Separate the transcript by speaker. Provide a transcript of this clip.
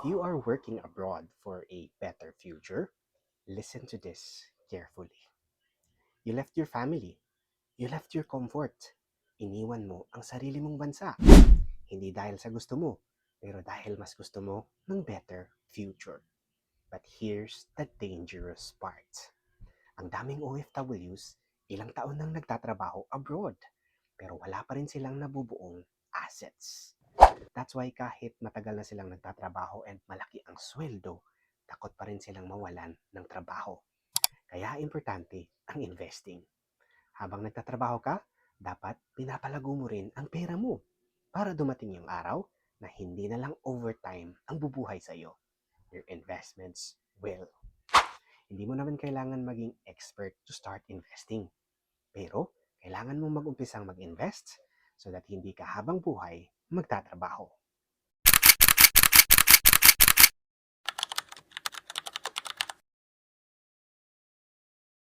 Speaker 1: you are working abroad for a better future, listen to this carefully. You left your family. You left your comfort. Iniwan mo ang sarili mong bansa. Hindi dahil sa gusto mo, pero dahil mas gusto mo ng better future. But here's the dangerous part. Ang daming OFWs, ilang taon nang nagtatrabaho abroad, pero wala pa rin silang nabubuong assets. That's why kahit matagal na silang nagtatrabaho and malaki ang sweldo, takot pa rin silang mawalan ng trabaho. Kaya importante ang investing. Habang nagtatrabaho ka, dapat pinapalago mo rin ang pera mo para dumating yung araw na hindi na lang overtime ang bubuhay sa'yo. Your investments will. Hindi mo naman kailangan maging expert to start investing. Pero, kailangan mong mag-umpisang mag-invest so that hindi ka habang buhay magtatrabaho.